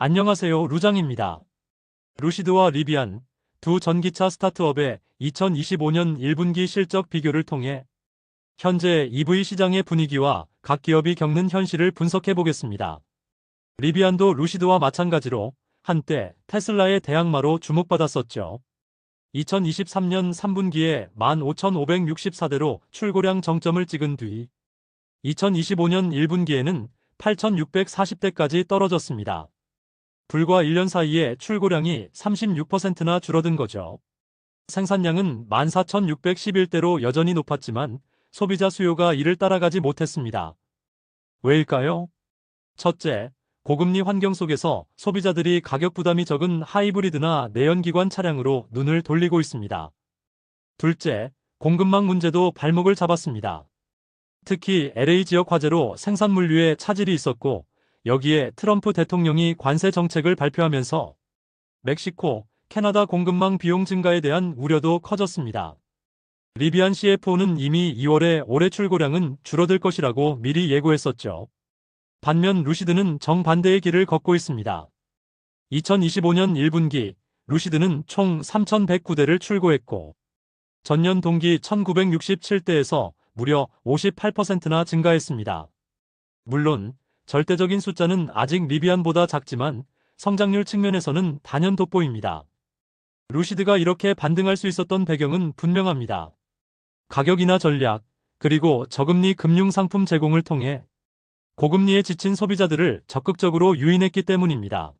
안녕하세요, 루장입니다. 루시드와 리비안, 두 전기차 스타트업의 2025년 1분기 실적 비교를 통해 현재 EV 시장의 분위기와 각 기업이 겪는 현실을 분석해 보겠습니다. 리비안도 루시드와 마찬가지로 한때 테슬라의 대항마로 주목받았었죠. 2023년 3분기에 15,564대로 출고량 정점을 찍은 뒤 2025년 1분기에는 8,640대까지 떨어졌습니다. 불과 1년 사이에 출고량이 36%나 줄어든 거죠. 생산량은 14,611대로 여전히 높았지만 소비자 수요가 이를 따라가지 못했습니다. 왜일까요? 첫째, 고금리 환경 속에서 소비자들이 가격 부담이 적은 하이브리드나 내연기관 차량으로 눈을 돌리고 있습니다. 둘째, 공급망 문제도 발목을 잡았습니다. 특히 LA 지역 화재로 생산 물류에 차질이 있었고, 여기에 트럼프 대통령이 관세 정책을 발표하면서 멕시코, 캐나다 공급망 비용 증가에 대한 우려도 커졌습니다. 리비안 CFO는 이미 2월에 올해 출고량은 줄어들 것이라고 미리 예고했었죠. 반면 루시드는 정반대의 길을 걷고 있습니다. 2025년 1분기 루시드는 총 3,109대를 출고했고 전년 동기 1,967대에서 무려 58%나 증가했습니다. 물론 절대적인 숫자는 아직 리비안보다 작지만 성장률 측면에서는 단연 돋보입니다. 루시드가 이렇게 반등할 수 있었던 배경은 분명합니다. 가격이나 전략, 그리고 저금리 금융상품 제공을 통해 고금리에 지친 소비자들을 적극적으로 유인했기 때문입니다.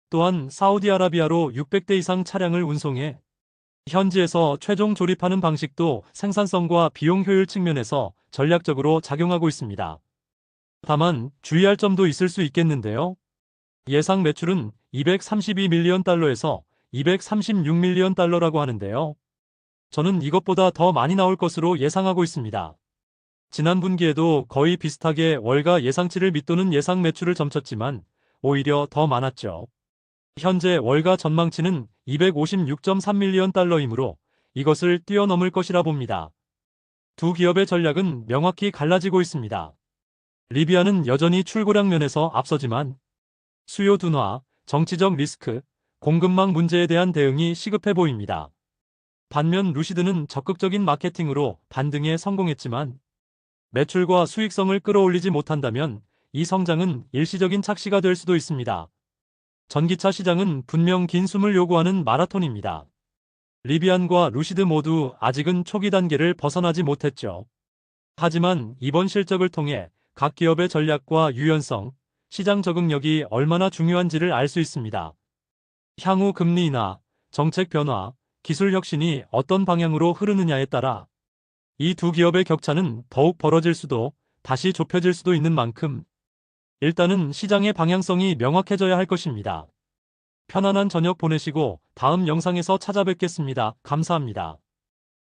또한 사우디아라비아로 600대 이상 차량을 운송해 현지에서 최종 조립하는 방식도 생산성과 비용 효율 측면에서 전략적으로 작용하고 있습니다. 다만 주의할 점도 있을 수 있겠는데요. 예상 매출은 232밀리언 달러에서 236밀리언 달러라고 하는데요. 저는 이것보다 더 많이 나올 것으로 예상하고 있습니다. 지난 분기에도 거의 비슷하게 월가 예상치를 밑도는 예상 매출을 점쳤지만 오히려 더 많았죠. 현재 월가 전망치는 256.3밀리언 달러이므로 이것을 뛰어넘을 것이라 봅니다. 두 기업의 전략은 명확히 갈라지고 있습니다. 리비안은 여전히 출고량 면에서 앞서지만 수요 둔화, 정치적 리스크, 공급망 문제에 대한 대응이 시급해 보입니다. 반면 루시드는 적극적인 마케팅으로 반등에 성공했지만 매출과 수익성을 끌어올리지 못한다면 이 성장은 일시적인 착시가 될 수도 있습니다. 전기차 시장은 분명 긴 숨을 요구하는 마라톤입니다. 리비안과 루시드 모두 아직은 초기 단계를 벗어나지 못했죠. 하지만 이번 실적을 통해 각 기업의 전략과 유연성, 시장 적응력이 얼마나 중요한지를 알 수 있습니다. 향후 금리 인하, 정책 변화, 기술 혁신이 어떤 방향으로 흐르느냐에 따라 이 두 기업의 격차는 더욱 벌어질 수도 다시 좁혀질 수도 있는 만큼 일단은 시장의 방향성이 명확해져야 할 것입니다. 편안한 저녁 보내시고 다음 영상에서 찾아뵙겠습니다. 감사합니다.